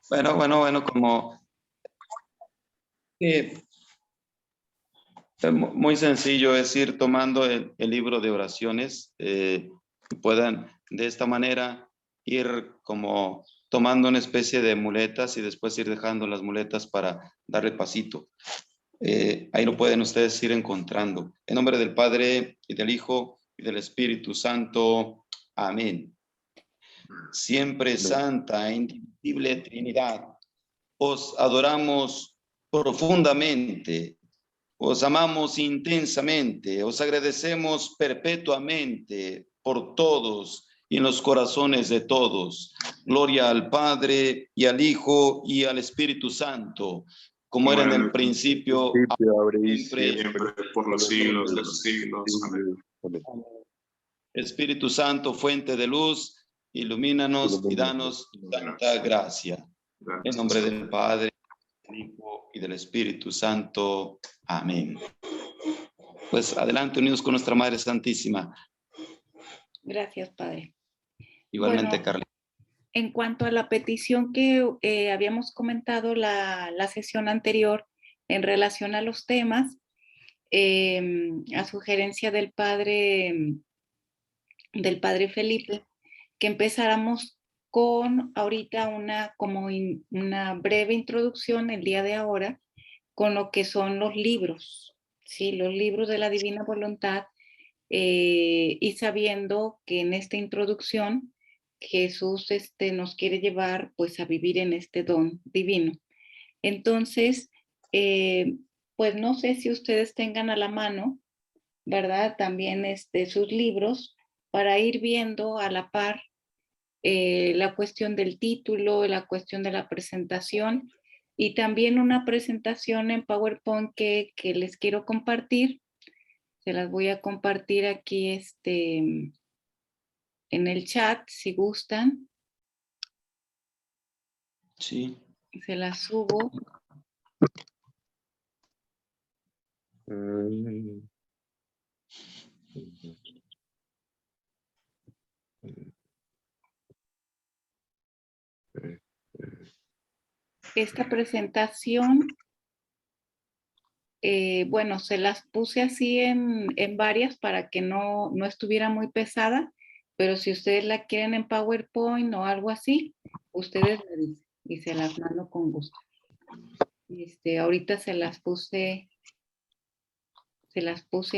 Bueno, como eh, muy sencillo es ir tomando el libro de oraciones, y puedan de esta manera ir como tomando una especie de muletas y después ir dejando las muletas para darle pasito. Ahí lo pueden ustedes ir encontrando. En nombre del Padre y del Hijo y del Espíritu Santo. Amén. Siempre santa e indivisible Trinidad, os adoramos profundamente, os amamos intensamente, os agradecemos perpetuamente por todos y en los corazones de todos. Gloria al Padre y al Hijo y al Espíritu Santo, como era en el principio, ahora y siempre, por los siglos de los siglos. Amén. Espíritu Santo, fuente de luz, ilumínanos y danos tanta gracia. En nombre del Padre, del Hijo y del Espíritu Santo. Amén. Pues adelante, unidos con nuestra Madre Santísima. Gracias, Padre. Igualmente, Bueno, Carla. en cuanto a la petición que habíamos comentado la sesión anterior en relación a los temas, a sugerencia del Padre Felipe, que empezáramos con ahorita una breve introducción el día de ahora con lo que son los libros, ¿sí? Los libros de la Divina Voluntad, y sabiendo que en esta introducción Jesús nos quiere llevar pues a vivir en este don divino. Entonces, pues no sé si ustedes tengan a la mano, ¿verdad? También sus libros para ir viendo a la par la cuestión del título, la cuestión de la presentación y también una presentación en PowerPoint que les quiero compartir. Se las voy a compartir aquí en el chat, si gustan. Sí. Se las subo. Esta presentación, bueno, se las puse así en varias para que no estuviera muy pesada, pero si ustedes la quieren en PowerPoint o algo así, ustedes me dicen y se las mando con gusto. Ahorita se las puse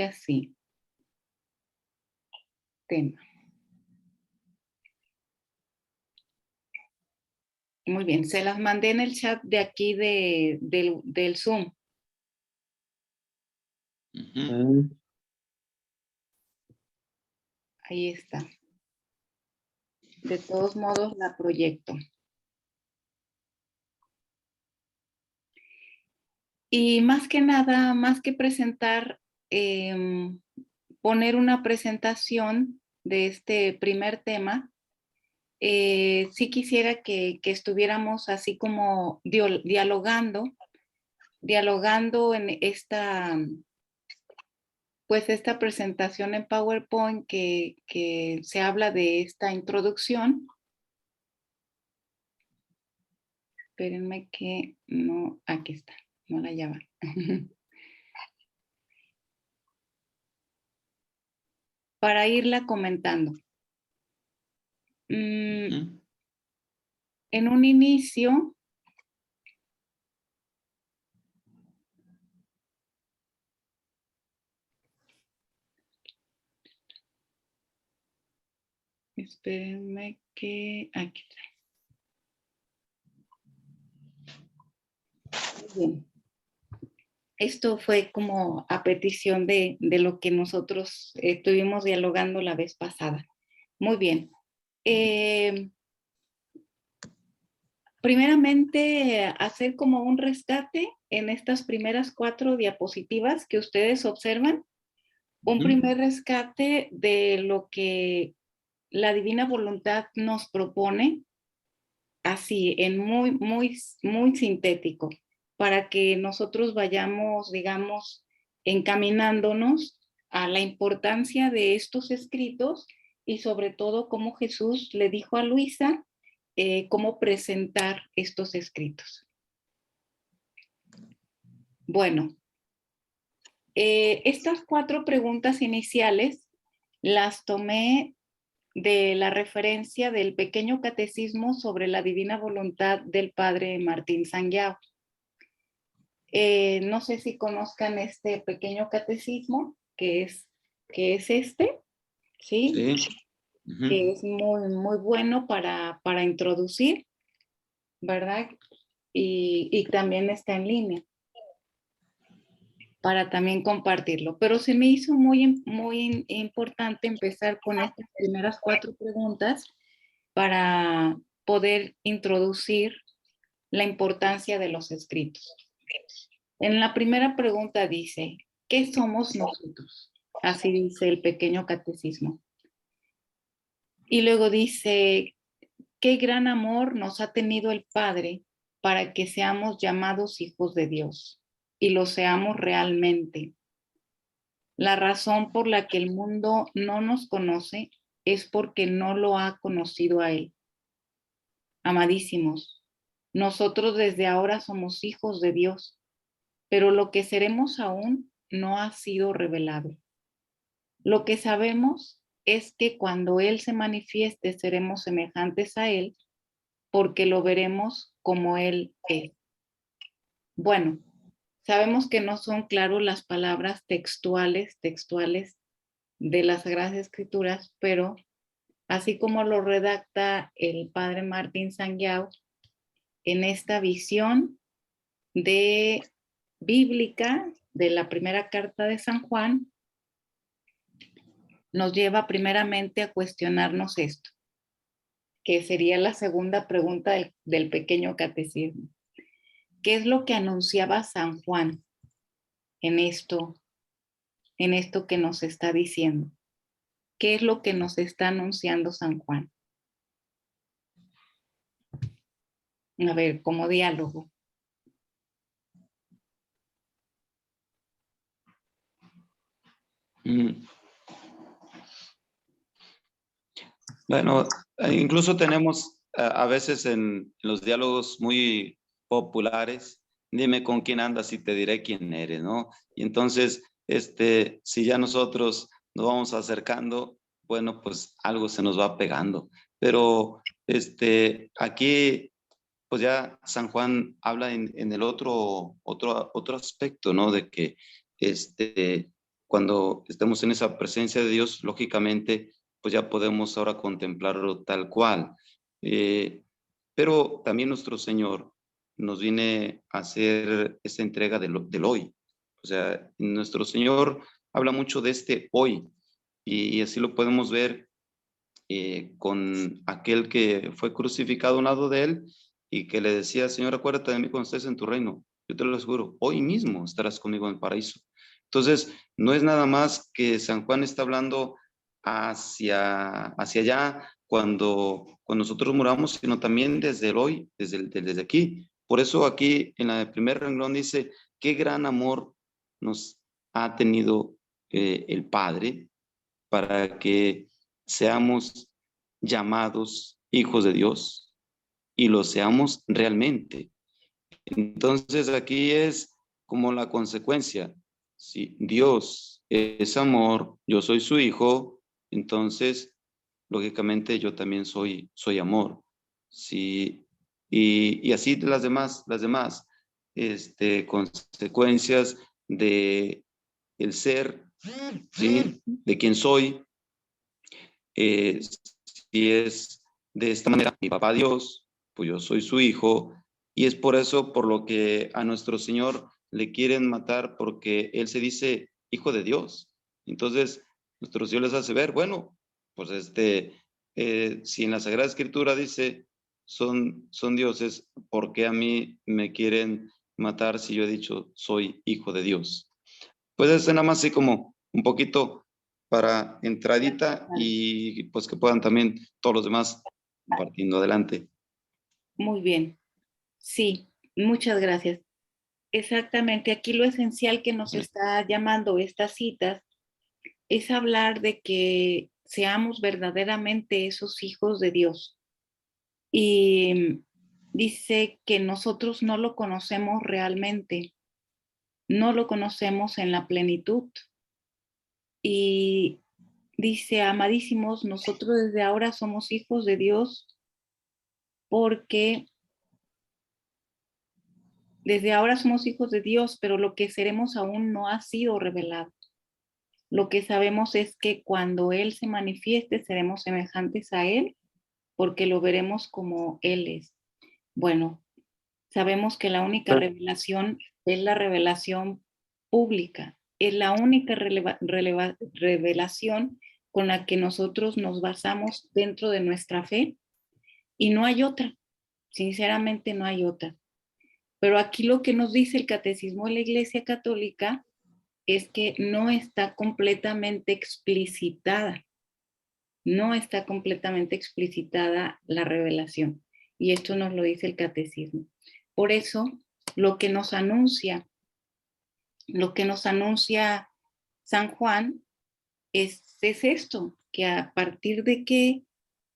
así. Tema. Muy bien, se las mandé en el chat de aquí del Zoom. Ahí está. De todos modos, la proyecto. Y más que nada, más que presentar, poner una presentación de este primer tema, sí quisiera que estuviéramos así como dialogando en esta presentación en PowerPoint que se habla de esta introducción. Espérenme que no, aquí está, no la llama. Para irla comentando. En un inicio, espérenme que aquí está. Bien. Esto fue como a petición de lo que nosotros estuvimos dialogando la vez pasada. Muy bien. Primeramente, hacer como un rescate en estas primeras 4 diapositivas que ustedes observan. Un primer rescate de lo que la Divina Voluntad nos propone, así, en muy, muy, muy sintético, para que nosotros vayamos, digamos, encaminándonos a la importancia de estos escritos y sobre todo cómo Jesús le dijo a Luisa cómo presentar estos escritos. Bueno, estas 4 preguntas iniciales las tomé de la referencia del pequeño catecismo sobre la divina voluntad del padre Martín Sangiao. No sé si conozcan este pequeño catecismo, que es este, ¿sí? Sí. Ujú. Que es muy bueno para introducir, ¿verdad? Y también está en línea para también compartirlo. Pero se me hizo muy importante empezar con estas primeras 4 preguntas para poder introducir la importancia de los escritos. En la primera pregunta dice, ¿qué somos nosotros? Así dice el pequeño catecismo. Y luego dice, qué gran amor nos ha tenido el Padre para que seamos llamados hijos de Dios y lo seamos realmente. La razón por la que el mundo no nos conoce es porque no lo ha conocido a Él. Amadísimos, nosotros desde ahora somos hijos de Dios, pero lo que seremos aún no ha sido revelado. Lo que sabemos es que cuando Él se manifieste seremos semejantes a Él porque lo veremos como Él es. Bueno, sabemos que no son claras las palabras textuales de las Sagradas Escrituras, pero así como lo redacta el padre Martín Sangiao en esta visión de bíblica de la primera carta de San Juan, nos lleva primeramente a cuestionarnos esto, que sería la segunda pregunta del pequeño catecismo. ¿Qué es lo que anunciaba San Juan en esto que nos está diciendo? ¿Qué es lo que nos está anunciando San Juan? A ver, como diálogo. Bueno, incluso tenemos a veces en los diálogos muy populares, dime con quién andas y te diré quién eres, ¿no? Y entonces, si ya nosotros nos vamos acercando, bueno, pues algo se nos va pegando. Pero aquí, pues ya San Juan habla en el otro aspecto, ¿no? De que cuando estemos en esa presencia de Dios, lógicamente, pues ya podemos ahora contemplarlo tal cual. Pero también nuestro Señor nos viene a hacer esta entrega del hoy. O sea, nuestro Señor habla mucho de este hoy y así lo podemos ver con aquel que fue crucificado a un lado de él y que le decía, Señor, acuérdate de mí cuando estés en tu reino. Yo te lo aseguro, hoy mismo estarás conmigo en el paraíso. Entonces, no es nada más que San Juan está hablando hacia allá cuando nosotros muramos, sino también desde el hoy, desde aquí. Por eso aquí en el primer renglón dice, qué gran amor nos ha tenido el Padre para que seamos llamados hijos de Dios y lo seamos realmente. Entonces aquí es como la consecuencia. Si Dios es amor, yo soy su hijo, entonces lógicamente yo también soy amor. Sí, y así las demás consecuencias de el ser, ¿sí? De quién soy, si es de esta manera mi papá Dios, pues yo soy su hijo, y es por eso por lo que a nuestro Señor le quieren matar, porque Él se dice hijo de Dios. Entonces, nuestro Señor les hace ver, bueno, pues si en la Sagrada Escritura dice son dioses, ¿por qué a mí me quieren matar si yo he dicho soy hijo de Dios? Pues es nada más así como un poquito para entradita y pues que puedan también todos los demás partiendo adelante. Muy bien. Sí, muchas gracias. Exactamente, aquí lo esencial que nos está llamando estas citas es hablar de que seamos verdaderamente esos hijos de Dios. Y dice que nosotros no lo conocemos realmente, no lo conocemos en la plenitud. Y dice, amadísimos, nosotros desde ahora somos hijos de Dios porque desde ahora somos hijos de Dios, pero lo que seremos aún no ha sido revelado. Lo que sabemos es que cuando Él se manifieste, seremos semejantes a Él, porque lo veremos como Él es. Bueno, sabemos que la única revelación es la revelación pública. Es la única revelación con la que nosotros nos basamos dentro de nuestra fe. Y no hay otra. Sinceramente no hay otra. Pero aquí lo que nos dice el Catecismo de la Iglesia Católica es que no está completamente explicitada. No está completamente explicitada la revelación. Y esto nos lo dice el Catecismo. Por eso, lo que nos anuncia San Juan es esto, que a partir de que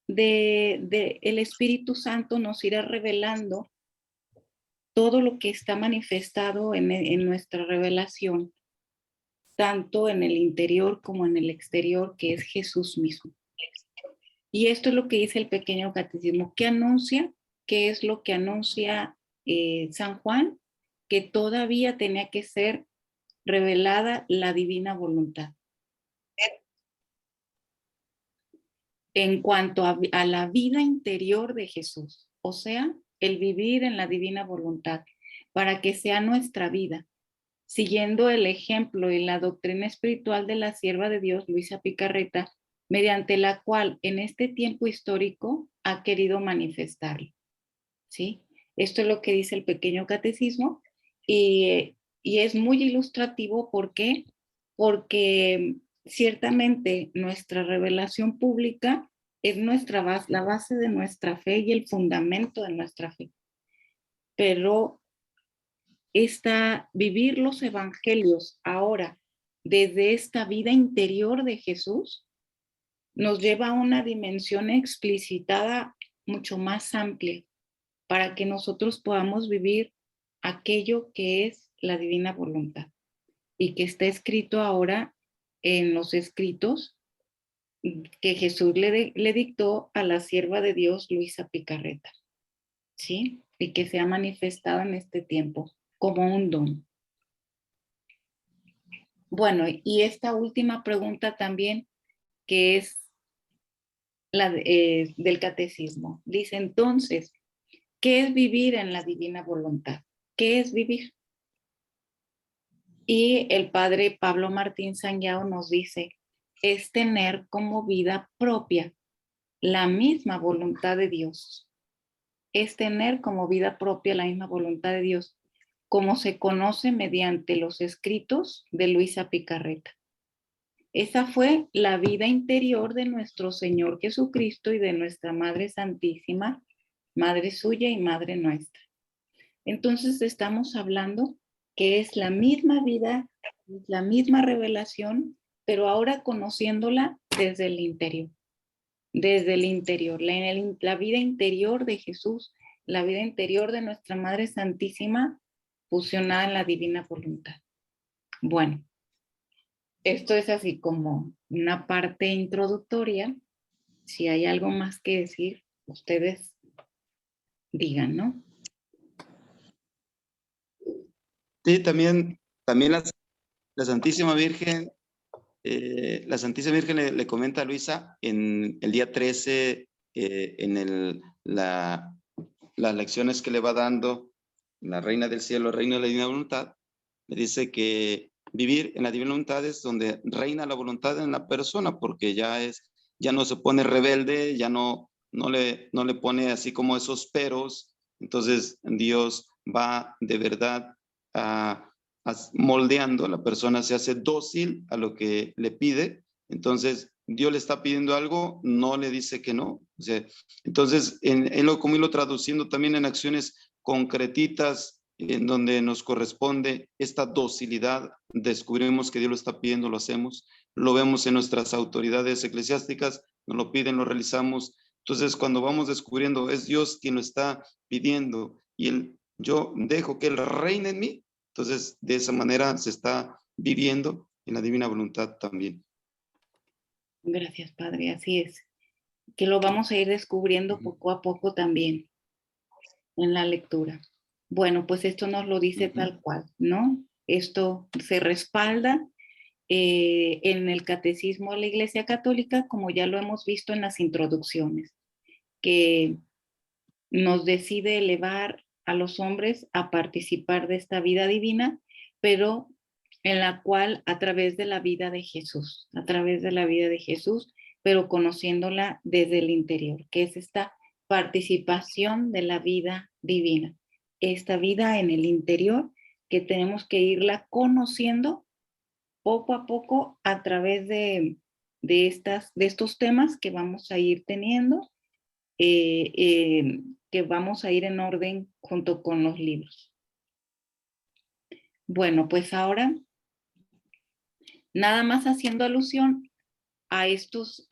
el Espíritu Santo nos irá revelando todo lo que está manifestado en nuestra revelación, tanto en el interior como en el exterior, que es Jesús mismo. Y esto es lo que dice el pequeño catecismo. ¿Qué anuncia? ¿Qué es lo que anuncia San Juan? Que todavía tenía que ser revelada la divina voluntad. En cuanto a la vida interior de Jesús, o sea, el vivir en la divina voluntad, para que sea nuestra vida, siguiendo el ejemplo y la doctrina espiritual de la sierva de Dios, Luisa Picarreta, mediante la cual en este tiempo histórico ha querido manifestarlo. ¿Sí? Esto es lo que dice el pequeño catecismo y es muy ilustrativo. ¿Por qué? Porque ciertamente nuestra revelación pública es la base de nuestra fe y el fundamento de nuestra fe. Pero vivir los evangelios ahora desde esta vida interior de Jesús nos lleva a una dimensión explicitada mucho más amplia para que nosotros podamos vivir aquello que es la divina voluntad y que está escrito ahora en los escritos que Jesús le dictó a la sierva de Dios, Luisa Picarreta, ¿sí? Y que se ha manifestado en este tiempo como un don. Bueno, y esta última pregunta también, que es la del catecismo. Dice entonces, ¿qué es vivir en la divina voluntad? ¿Qué es vivir? Y el padre Pablo Martín Sangiao nos dice, es tener como vida propia la misma voluntad de Dios. Es tener como vida propia la misma voluntad de Dios, como se conoce mediante los escritos de Luisa Picarreta. Esa fue la vida interior de nuestro Señor Jesucristo y de nuestra Madre Santísima, Madre suya y Madre nuestra. Entonces estamos hablando que es la misma vida, la misma revelación, pero ahora conociéndola desde el interior. Desde el interior, la vida interior de Jesús, la vida interior de nuestra Madre Santísima, fusionada en la divina voluntad. Bueno, esto es así como una parte introductoria. Si hay algo más que decir, ustedes digan, ¿no? Sí, también la Santísima Virgen, le comenta a Luisa en el día 13, en las lecciones que le va dando la Reina del Cielo, Reina de la Divina Voluntad, le dice que vivir en la Divina Voluntad es donde reina la voluntad en la persona, porque ya no se pone rebelde, ya no le pone así como esos peros. Entonces Dios va de verdad moldeando, la persona se hace dócil a lo que le pide. Entonces Dios le está pidiendo algo, no le dice que no. O sea, entonces como irlo traduciendo también en acciones concretitas en donde nos corresponde esta docilidad, descubrimos que Dios lo está pidiendo, lo hacemos, lo vemos en nuestras autoridades eclesiásticas, nos lo piden, lo realizamos. Entonces, cuando vamos descubriendo, es Dios quien lo está pidiendo y yo dejo que Él reine en mí, entonces de esa manera se está viviendo en la divina voluntad también. Gracias, Padre, así es. Que lo vamos a ir descubriendo poco a poco también en la lectura. Bueno, pues esto nos lo dice tal cual, ¿no? Esto se respalda en el Catecismo de la Iglesia Católica, como ya lo hemos visto en las introducciones, que nos decide elevar a los hombres a participar de esta vida divina, pero en la cual a través de la vida de Jesús, a través de la vida de Jesús, pero conociéndola desde el interior, que es esta participación de la vida divina, esta vida en el interior que tenemos que irla conociendo poco a poco a través de estos temas que vamos a ir teniendo, que vamos a ir en orden junto con los libros. Bueno, pues ahora, nada más haciendo alusión a estos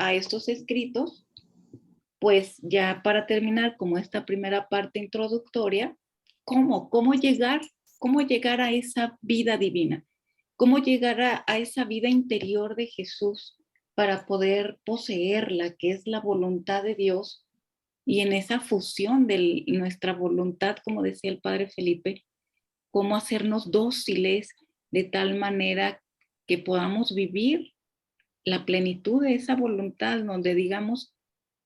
escritos, pues ya para terminar como esta primera parte introductoria, ¿cómo llegar a esa vida divina? ¿Cómo llegar a esa vida interior de Jesús para poder poseerla, que es la voluntad de Dios? Y en esa fusión de nuestra voluntad, como decía el Padre Felipe, cómo hacernos dóciles de tal manera que podamos vivir la plenitud de esa voluntad, donde digamos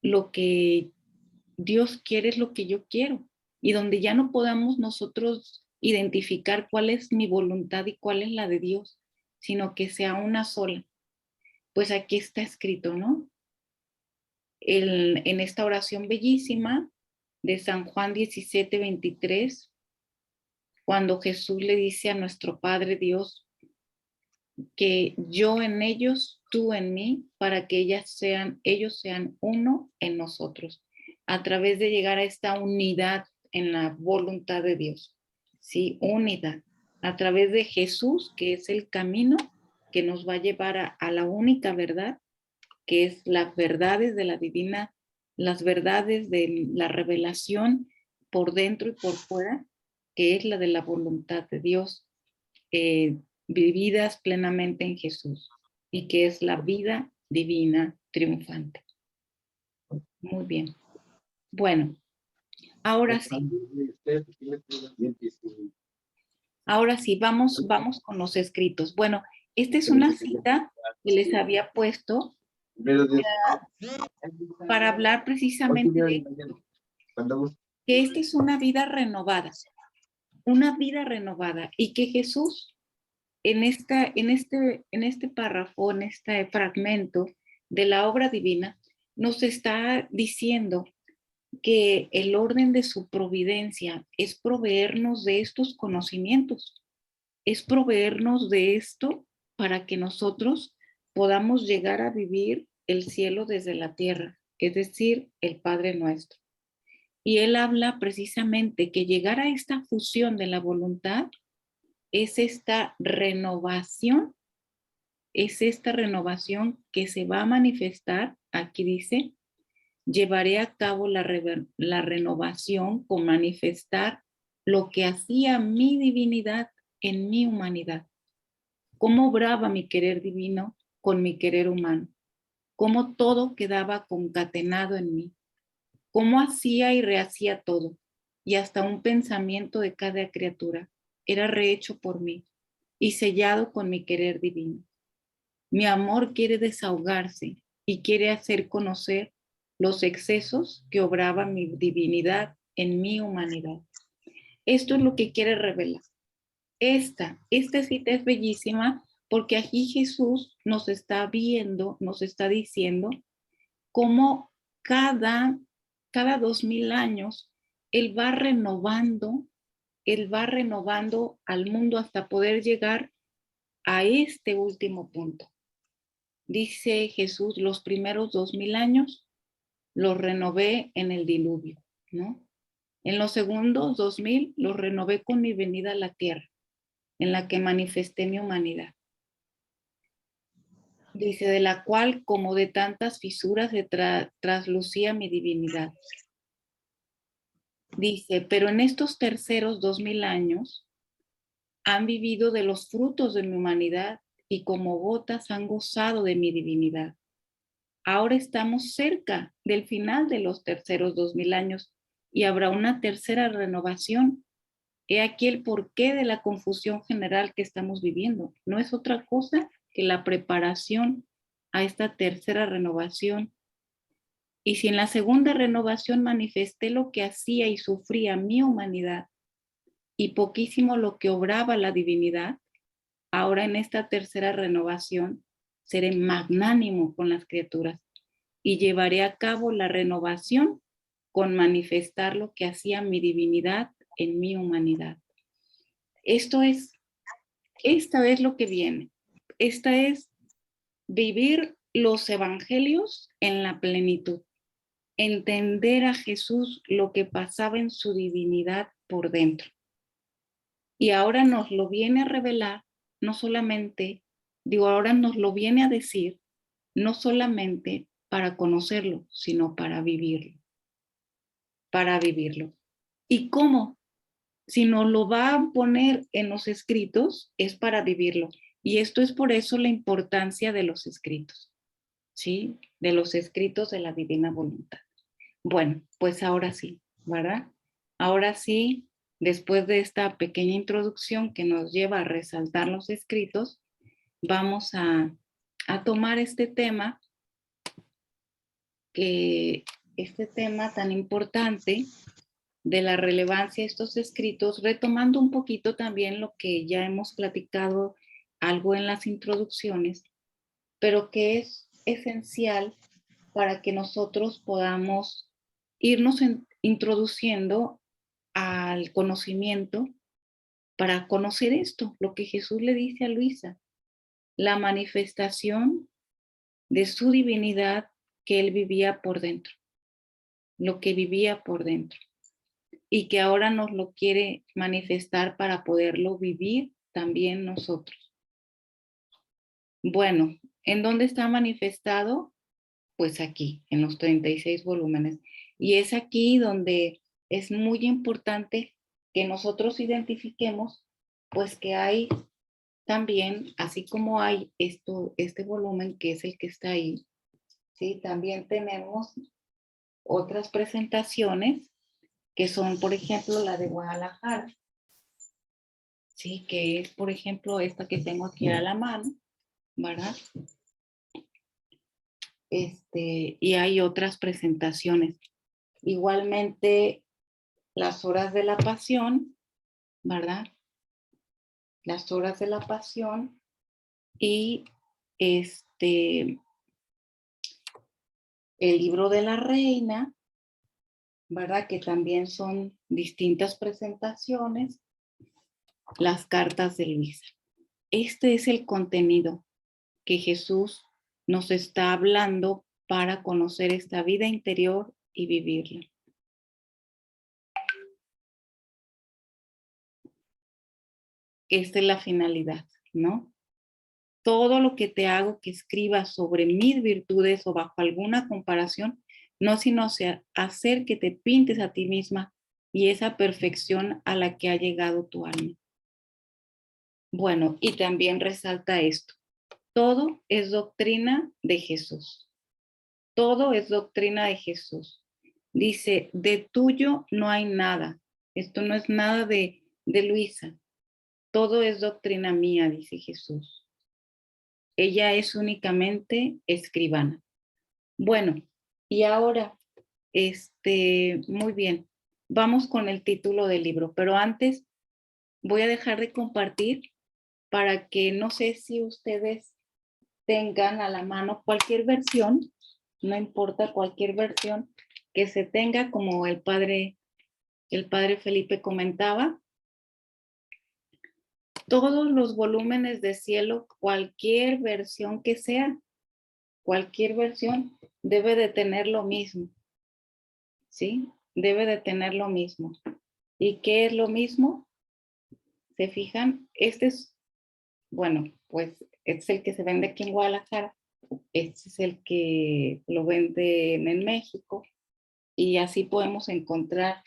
lo que Dios quiere es lo que yo quiero, y donde ya no podamos nosotros identificar cuál es mi voluntad y cuál es la de Dios, sino que sea una sola. Pues aquí está escrito, ¿no? En esta oración bellísima de San Juan 17:23, cuando Jesús le dice a nuestro Padre Dios que yo en ellos, tú en mí, para que ellos sean uno en nosotros, a través de llegar a esta unidad en la voluntad de Dios. Sí, unidad, a través de Jesús, que es el camino que nos va a llevar a la única verdad, que es las verdades de la divina, las verdades de la revelación por dentro y por fuera, que es la de la voluntad de Dios, vividas plenamente en Jesús, y que es la vida divina triunfante. Muy bien. Bueno, ahora sí. Ahora sí, vamos con los escritos. Bueno, esta es una cita que les había puesto para hablar precisamente de esto, que esta es una vida renovada, y que Jesús en este párrafo, en este fragmento de la obra divina, nos está diciendo que el orden de su providencia es proveernos de estos conocimientos, es proveernos de esto para que nosotros podamos llegar a vivir el cielo desde la tierra, es decir, el Padre Nuestro. Y él habla precisamente que llegar a esta fusión de la voluntad es esta renovación que se va a manifestar, aquí dice, llevaré a cabo la renovación con manifestar lo que hacía mi divinidad en mi humanidad. Cómo obraba mi querer divino con mi querer humano, cómo todo quedaba concatenado en mí, cómo hacía y rehacía todo, y hasta un pensamiento de cada criatura era rehecho por mí y sellado con mi querer divino. Mi amor quiere desahogarse y quiere hacer conocer los excesos que obraba mi divinidad en mi humanidad. Esto es lo que quiere revelar. Esta cita es bellísima porque aquí Jesús nos está diciendo cómo cada 2000 años Él va renovando al mundo hasta poder llegar a este último punto. Dice Jesús, los primeros 2000 años los renové en el diluvio, ¿no? En los segundos 2000 los renové con mi venida a la tierra, en la que manifesté mi humanidad. Dice, de la cual, como de tantas fisuras, se traslucía mi divinidad. Dice, pero en estos terceros 2000 años han vivido de los frutos de mi humanidad y como gotas han gozado de mi divinidad. Ahora estamos cerca del final de los terceros 2000 años y habrá una tercera renovación. He aquí el porqué de la confusión general que estamos viviendo. No es otra cosa que la preparación a esta tercera renovación. Y si en la segunda renovación manifesté lo que hacía y sufría mi humanidad y poquísimo lo que obraba la divinidad, ahora en esta tercera renovación seré magnánimo con las criaturas y llevaré a cabo la renovación con manifestar lo que hacía mi divinidad en mi humanidad. Esta es lo que viene. Esta es vivir los evangelios en la plenitud. Entender a Jesús lo que pasaba en su divinidad por dentro. Y ahora nos lo viene a revelar, no solamente, ahora nos lo viene a decir, no solamente para conocerlo, sino para vivirlo. Para vivirlo. ¿Y cómo? Si nos lo va a poner en los escritos, es para vivirlo. Y esto es por eso la importancia de los escritos, ¿sí? De los escritos de la divina voluntad. Bueno, pues ahora sí, ¿verdad? Ahora sí, después de esta pequeña introducción que nos lleva a resaltar los escritos, vamos a tomar este tema tan importante de la relevancia de estos escritos, retomando un poquito también lo que ya hemos platicado algo en las introducciones, pero que es esencial para que nosotros podamos irnos introduciendo al conocimiento para conocer esto, lo que Jesús le dice a Luisa, la manifestación de su divinidad que él vivía por dentro, lo que vivía por dentro, y que ahora nos lo quiere manifestar para poderlo vivir también nosotros. Bueno, ¿en dónde está manifestado? Pues aquí, en los 36 volúmenes. Y es aquí donde es muy importante que nosotros identifiquemos, pues que hay también, así como hay este volumen que es el que está ahí, ¿sí? También tenemos otras presentaciones que son, por ejemplo, la de Guadalajara, ¿sí? Que es, por ejemplo, esta que tengo aquí a la mano, ¿verdad? Y hay otras presentaciones. Igualmente, las horas de la pasión, ¿verdad? Las horas de la pasión y el libro de la reina, ¿verdad? Que también son distintas presentaciones, las cartas de Luisa. Este es el contenido que Jesús nos está hablando para conocer esta vida interior y vivirla. Esta es la finalidad, ¿no? Todo lo que te hago que escribas sobre mis virtudes o bajo alguna comparación, no sino hacer que te pintes a ti misma y esa perfección a la que ha llegado tu alma. Bueno, y también resalta esto. Todo es doctrina de Jesús. Todo es doctrina de Jesús. Dice, de tuyo no hay nada. Esto no es nada de Luisa. Todo es doctrina mía, dice Jesús. Ella es únicamente escribana. Bueno, y ahora, muy bien, vamos con el título del libro, pero antes voy a dejar de compartir para que no sé si ustedes tengan a la mano cualquier versión, no importa cualquier versión que se tenga, como el padre Felipe comentaba. Todos los volúmenes de cielo, cualquier versión que sea, cualquier versión debe de tener lo mismo, ¿sí? debe de tener lo mismo. ¿Y qué es lo mismo? ¿Se fijan? Este es, bueno, pues es el que se vende aquí en Guadalajara. Este es el que lo venden en México. Y así podemos encontrar.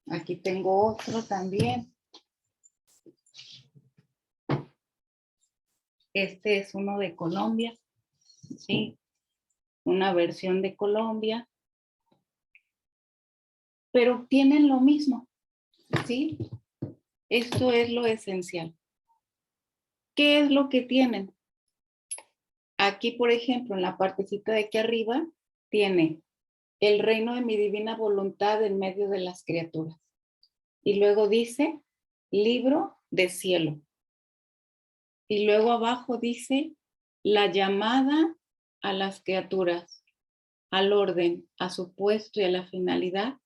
Aquí tengo otro también. Este es uno de Colombia, ¿sí? Una versión de Colombia. Pero tienen lo mismo, ¿sí? Esto es lo esencial. ¿Qué es lo que tienen? Aquí, por ejemplo, en la partecita de aquí arriba, tiene el reino de mi divina voluntad en medio de las criaturas. Y luego dice, libro de cielo. Y luego abajo dice, la llamada a las criaturas, al orden, a su puesto y a la finalidad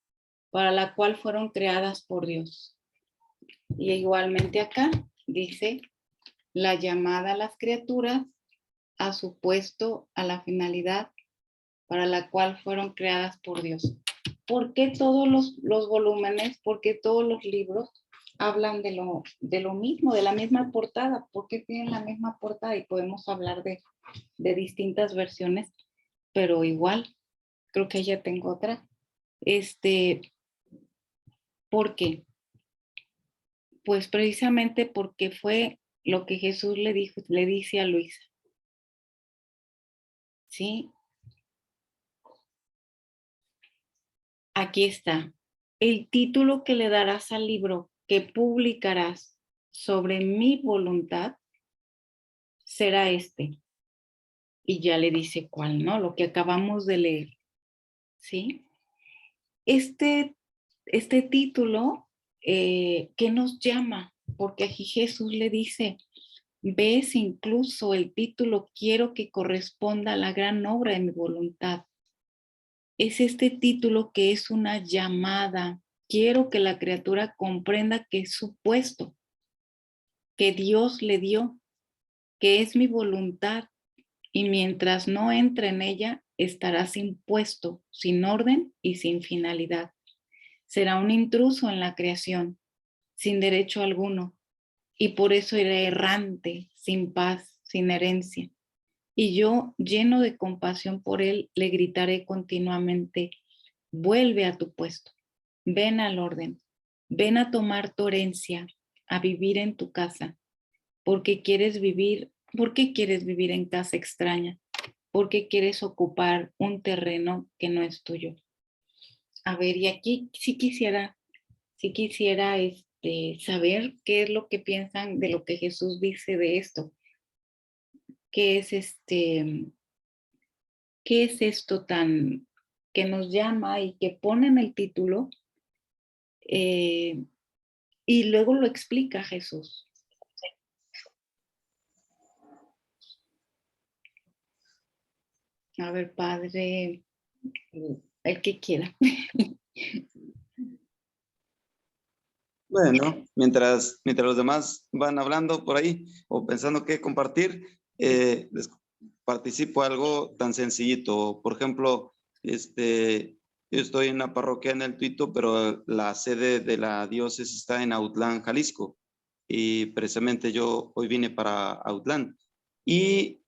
para la cual fueron creadas por Dios. Y igualmente acá dice, la llamada a las criaturas, a su puesto, a la finalidad para la cual fueron creadas por Dios. ¿Por qué todos los volúmenes, por qué todos los libros hablan de lo mismo, de la misma portada? ¿Por qué tienen la misma portada? Y podemos hablar de distintas versiones, pero igual, creo que ya tengo otra. ¿Por qué? Pues precisamente porque fue lo que Jesús le dice a Luisa. ¿Sí? Aquí está. El título que le darás al libro que publicarás sobre mi voluntad será este. Y ya le dice cuál, ¿no? Lo que acabamos de leer. ¿Sí? Este título, ¿qué nos llama? Porque aquí Jesús le dice, ves incluso el título, quiero que corresponda a la gran obra de mi voluntad. Es este título que es una llamada. Quiero que la criatura comprenda que es su puesto, que Dios le dio, que es mi voluntad. Y mientras no entre en ella, estará sin puesto, sin orden y sin finalidad. Será un intruso en la creación, sin derecho alguno, y por eso irá errante, sin paz, sin herencia. Y yo, lleno de compasión por él, le gritaré continuamente, vuelve a tu puesto, ven al orden, ven a tomar tu herencia, a vivir en tu casa, ¿por qué quieres vivir en casa extraña? ¿Por qué quieres ocupar un terreno que no es tuyo? A ver, y aquí sí quisiera saber qué es lo que piensan de lo que Jesús dice de esto. ¿Qué es qué es esto tan que nos llama y que pone en el título? Y luego lo explica Jesús. A ver, padre, el que quiera. Bueno, mientras los demás van hablando por ahí o pensando qué compartir, les participo algo tan sencillito. Por ejemplo, yo estoy en una parroquia en el Tuito, pero la sede de la diócesis está en Autlán, Jalisco. Y precisamente yo hoy vine para Autlán. Y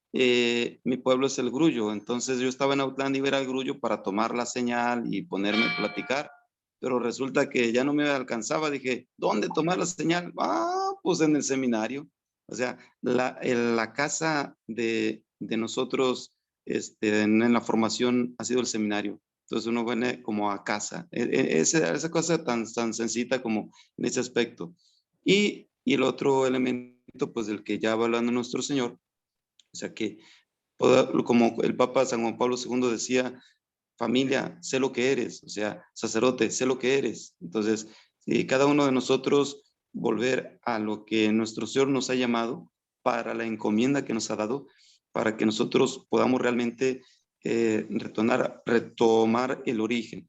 mi pueblo es el Grullo. Entonces yo estaba en Autlán y iba al Grullo para tomar la señal y ponerme a platicar. Pero resulta que ya no me alcanzaba. Dije, ¿dónde tomar la señal? Pues en el seminario. O sea, la casa de nosotros en la formación ha sido el seminario. Entonces uno viene como a casa. Esa cosa tan sencilla como en ese aspecto. Y el otro elemento, pues del que ya va hablando nuestro Señor, o sea que, como el Papa San Juan Pablo II decía, familia, sé lo que eres, o sea, sacerdote, sé lo que eres. Entonces, cada uno de nosotros volver a lo que nuestro Señor nos ha llamado para la encomienda que nos ha dado, para que nosotros podamos realmente retomar el origen.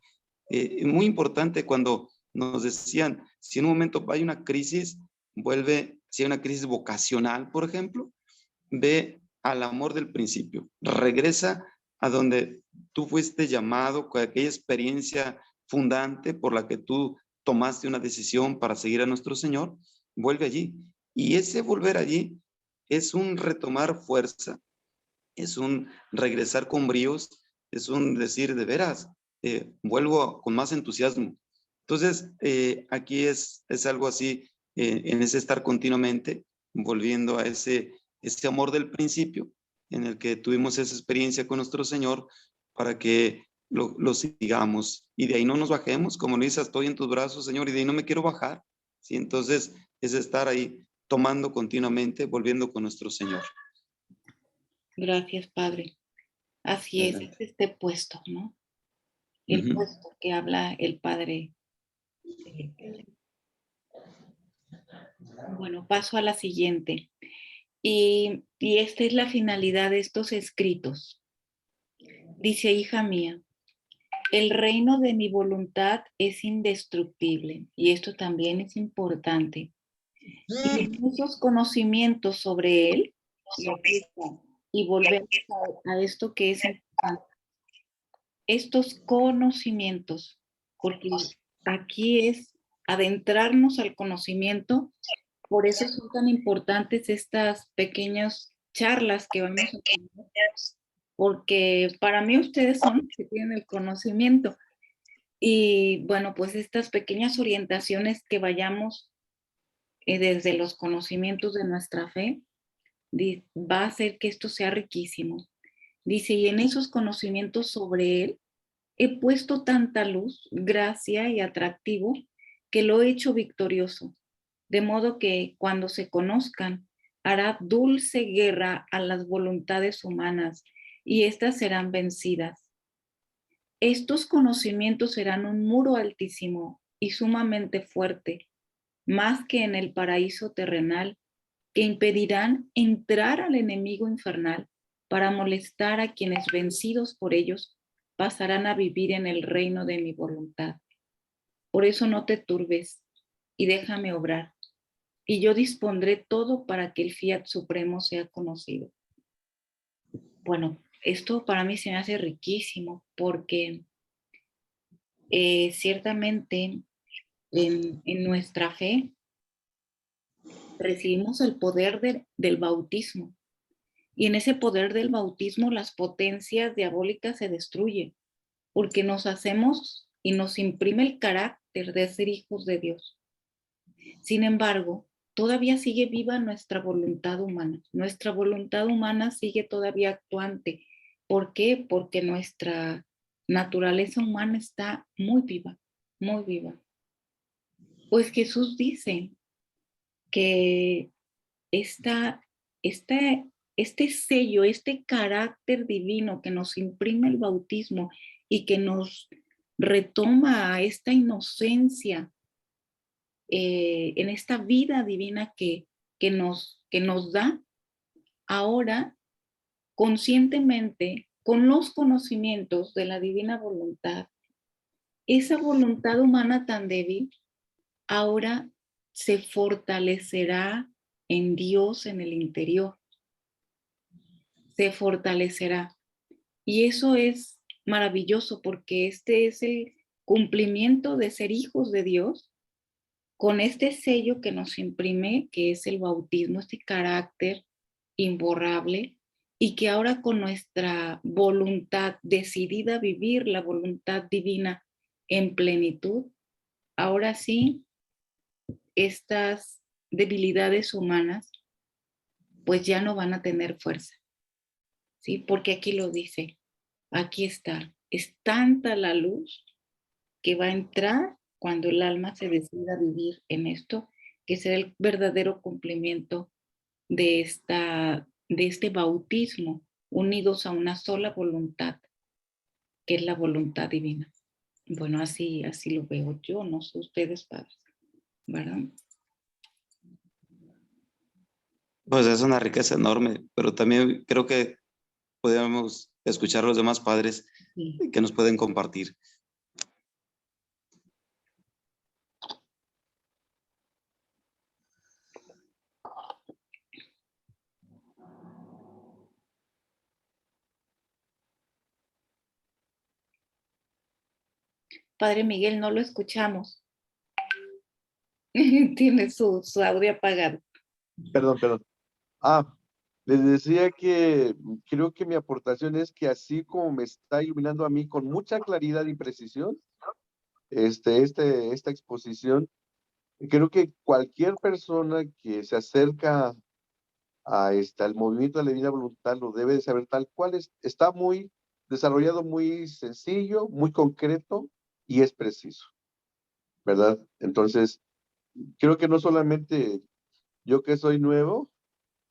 Muy importante cuando nos decían, si en un momento hay una crisis, si hay una crisis vocacional, por ejemplo, ve al amor del principio, regresa a donde tú fuiste llamado, con aquella experiencia fundante por la que tú tomaste una decisión para seguir a nuestro Señor, vuelve allí. Y ese volver allí es un retomar fuerza, es un regresar con bríos, es un decir de veras, vuelvo con más entusiasmo. Entonces, aquí es algo así, en ese estar continuamente, volviendo a ese amor del principio, en el que tuvimos esa experiencia con nuestro Señor, para que lo sigamos y de ahí no nos bajemos, como le dices, estoy en tus brazos, Señor, y de ahí no me quiero bajar. ¿Sí? Entonces, es estar ahí tomando continuamente, volviendo con nuestro Señor. Gracias, Padre. Así es Adelante. este puesto, ¿no? El Ujú. puesto que habla el Padre. Bueno, paso a la siguiente. Y esta es la finalidad de estos escritos. Dice, hija mía, el reino de mi voluntad es indestructible, y esto también es importante. Y en esos conocimientos sobre él, y aquí está, y volvemos a esto que es importante, estos conocimientos, porque aquí es adentrarnos al conocimiento. Por eso son tan importantes estas pequeñas charlas que vamos a tener, porque para mí ustedes son los que tienen el conocimiento. Y bueno, pues estas pequeñas orientaciones que vayamos desde los conocimientos de nuestra fe, va a hacer que esto sea riquísimo. Dice, y en esos conocimientos sobre él, he puesto tanta luz, gracia y atractivo que lo he hecho victorioso, de modo que cuando se conozcan, hará dulce guerra a las voluntades humanas y éstas serán vencidas. Estos conocimientos serán un muro altísimo y sumamente fuerte, más que en el paraíso terrenal, que impedirán entrar al enemigo infernal para molestar a quienes vencidos por ellos pasarán a vivir en el reino de mi voluntad. Por eso no te turbes y déjame obrar, y yo dispondré todo para que el fiat supremo sea conocido. Bueno, esto para mí se me hace riquísimo porque ciertamente en nuestra fe recibimos el poder del bautismo. Y en ese poder del bautismo las potencias diabólicas se destruyen, porque nos hacemos y nos imprime el carácter de ser hijos de Dios. Sin embargo, todavía sigue viva nuestra voluntad humana. Nuestra voluntad humana sigue todavía actuante. ¿Por qué? Porque nuestra naturaleza humana está muy viva, muy viva. Pues Jesús dice que esta, esta, este sello, este carácter divino que nos imprime el bautismo y que nos retoma a esta inocencia en esta vida divina que nos da ahora conscientemente con los conocimientos de la divina voluntad. Esa voluntad humana tan débil ahora se fortalecerá en Dios en el interior, se fortalecerá. Y eso es maravilloso porque este es el cumplimiento de ser hijos de Dios con este sello que nos imprime, que es el bautismo, este carácter imborrable, y que ahora con nuestra voluntad decidida a vivir la voluntad divina en plenitud, ahora sí, estas debilidades humanas pues ya no van a tener fuerza, ¿sí? Porque aquí lo dice, aquí está, es tanta la luz que va a entrar cuando el alma se decida a vivir en esto, que será el verdadero cumplimiento de este bautismo, unidos a una sola voluntad, que es la voluntad divina. Bueno, así lo veo yo, no sé ustedes, padres, ¿verdad? Pues es una riqueza enorme, pero también creo que podemos escuchar a los demás padres Sí. que nos pueden compartir. Padre Miguel, no lo escuchamos. Tiene su audio apagado. Perdón. Les decía que creo que mi aportación es que así como me está iluminando a mí con mucha claridad y precisión, esta exposición, creo que cualquier persona que se acerca al movimiento de la divina voluntad lo debe de saber tal cual está muy desarrollado, muy sencillo, muy concreto y es preciso, ¿verdad? Entonces, creo que no solamente yo que soy nuevo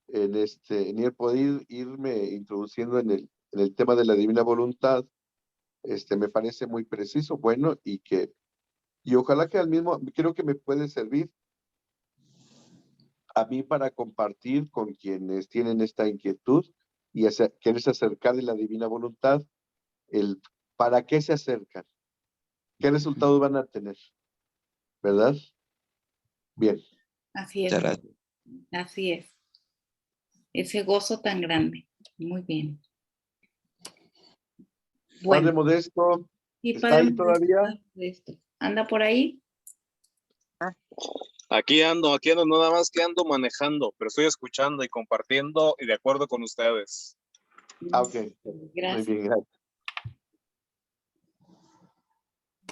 en el poder irme introduciendo en el tema de la divina voluntad, me parece muy preciso, bueno, y ojalá que al mismo, creo que me puede servir a mí para compartir con quienes tienen esta inquietud y quererse acercar de la divina voluntad, el para qué se acercan, qué resultados van a tener, ¿verdad? Bien. Así es. Muchas gracias. Así es. Ese gozo tan grande. Muy bien. Padre Bueno, Modesto, y ¿está ahí todavía? Modesto, ¿anda por ahí? Aquí ando, nada más que ando manejando, pero estoy escuchando y compartiendo y de acuerdo con ustedes. Ok. Muy Gracias. bien, gracias.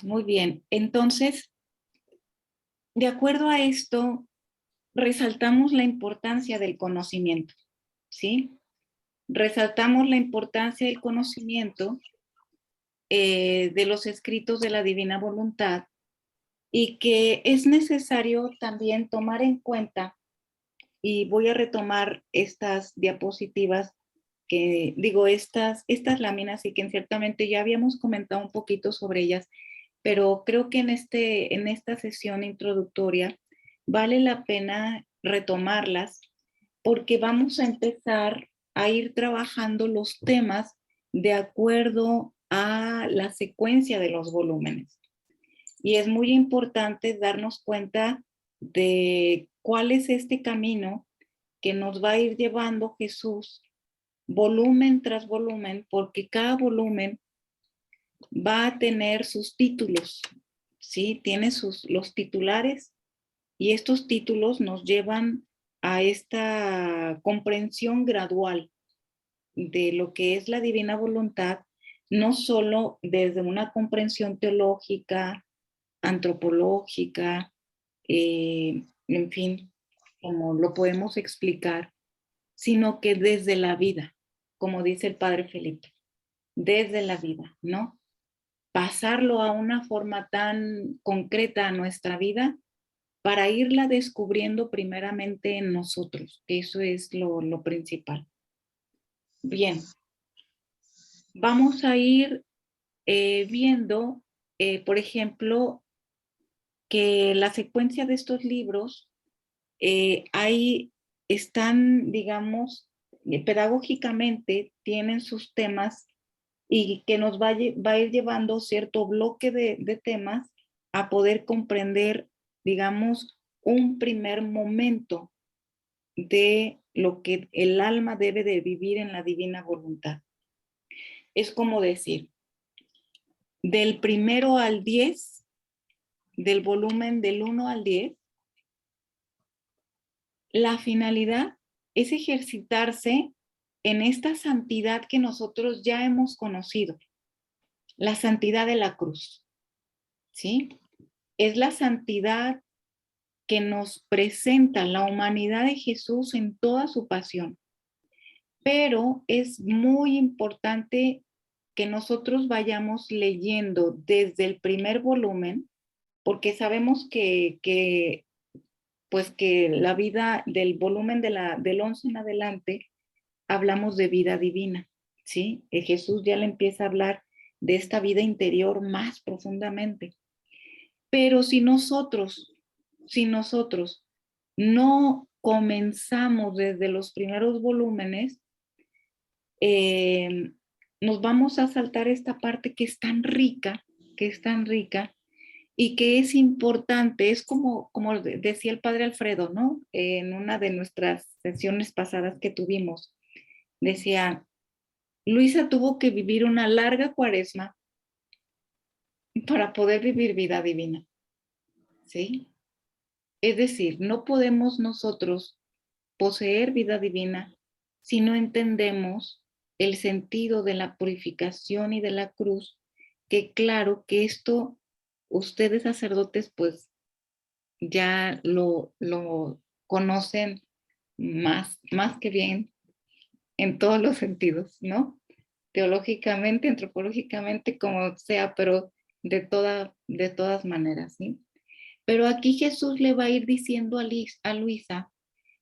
Muy bien. Entonces, de acuerdo a esto, resaltamos la importancia del conocimiento, ¿sí? Resaltamos la importancia del conocimiento de los escritos de la Divina Voluntad y que es necesario también tomar en cuenta, y voy a retomar estas diapositivas que digo, estas láminas y que ciertamente ya habíamos comentado un poquito sobre ellas, pero creo que en esta sesión introductoria vale la pena retomarlas porque vamos a empezar a ir trabajando los temas de acuerdo a la secuencia de los volúmenes. Y es muy importante darnos cuenta de cuál es este camino que nos va a ir llevando Jesús volumen tras volumen, porque cada volumen va a tener sus títulos, ¿sí? Tiene los titulares y estos títulos nos llevan a esta comprensión gradual de lo que es la divina voluntad, no solo desde una comprensión teológica, antropológica, en fin, como lo podemos explicar, sino que desde la vida, como dice el padre Felipe, desde la vida, ¿no? Pasarlo a una forma tan concreta a nuestra vida para irla descubriendo primeramente en nosotros, que eso es lo principal. Bien, vamos a ir viendo, por ejemplo, que la secuencia de estos libros ahí están, digamos, pedagógicamente tienen sus temas y que nos va a ir llevando cierto bloque de temas a poder comprender, digamos, un primer momento de lo que el alma debe de vivir en la divina voluntad. Es como decir, del 1 al 10, del volumen del 1 al 10, la finalidad es ejercitarse en esta santidad que nosotros ya hemos conocido, la santidad de la cruz, ¿sí? Es la santidad que nos presenta la humanidad de Jesús en toda su pasión. Pero es muy importante que nosotros vayamos leyendo desde el primer volumen, porque sabemos que la vida del volumen del 11 en adelante, hablamos de vida divina, ¿sí? Jesús ya le empieza a hablar de esta vida interior más profundamente. Pero si nosotros no comenzamos desde los primeros volúmenes, nos vamos a saltar esta parte que es tan rica, y que es importante, es como decía el padre Alfredo, ¿no? En una de nuestras sesiones pasadas que tuvimos, decía, Luisa tuvo que vivir una larga cuaresma para poder vivir vida divina. ¿Sí? Es decir, no podemos nosotros poseer vida divina si no entendemos el sentido de la purificación y de la cruz, que claro que esto ustedes sacerdotes pues ya lo conocen más que bien en todos los sentidos, ¿no? Teológicamente, antropológicamente, como sea, pero de todas maneras, ¿sí? Pero aquí Jesús le va a ir diciendo a Luisa,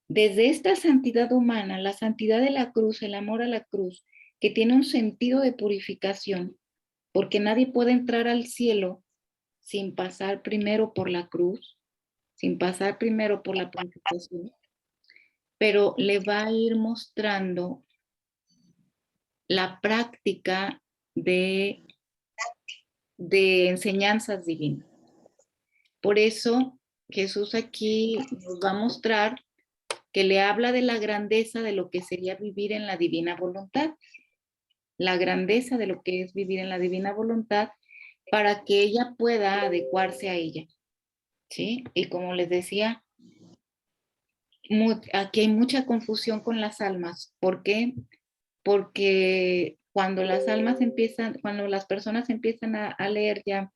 desde esta santidad humana, la santidad de la cruz, el amor a la cruz, que tiene un sentido de purificación, porque nadie puede entrar al cielo sin pasar primero por la cruz, sin pasar primero por la purificación, pero le va a ir mostrando la práctica de enseñanzas divinas. Por eso Jesús aquí nos va a mostrar que le habla de la grandeza de lo que sería vivir en la divina voluntad, la grandeza de lo que es vivir en la divina voluntad para que ella pueda adecuarse a ella, ¿sí? Y como les decía, aquí hay mucha confusión con las almas. ¿Por qué? Porque cuando las personas empiezan a leer ya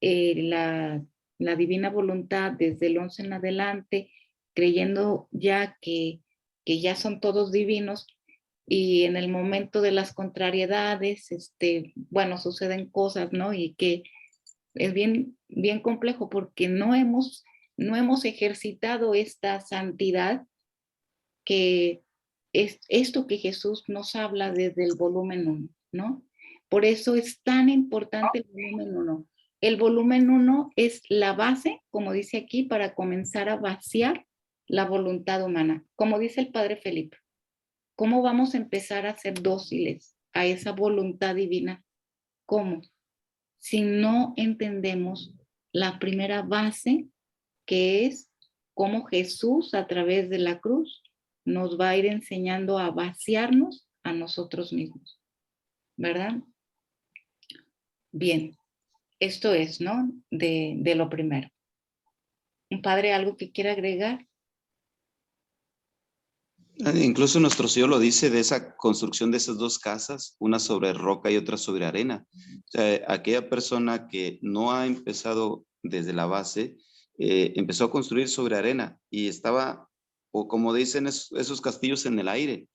la divina voluntad desde el 11 en adelante, creyendo ya que ya son todos divinos, y en el momento de las contrariedades, bueno, suceden cosas, ¿no? Y que es bien complejo porque no hemos ejercitado esta santidad, que es esto que Jesús nos habla desde el volumen 1, ¿no? Por eso es tan importante el volumen 1. El volumen 1 es la base, como dice aquí, para comenzar a vaciar la voluntad humana. Como dice el Padre Felipe, ¿cómo vamos a empezar a ser dóciles a esa voluntad divina? ¿Cómo? Si no entendemos la primera base, que es cómo Jesús a través de la cruz nos va a ir enseñando a vaciarnos a nosotros mismos, ¿verdad? Bien, esto es, ¿no? De lo primero. ¿Un padre algo que quiera agregar? Incluso nuestro Señor lo dice de esa construcción de esas dos casas, una sobre roca y otra sobre arena. O sea, aquella persona que no ha empezado desde la base, empezó a construir sobre arena y estaba, o como dicen, esos castillos en el aire.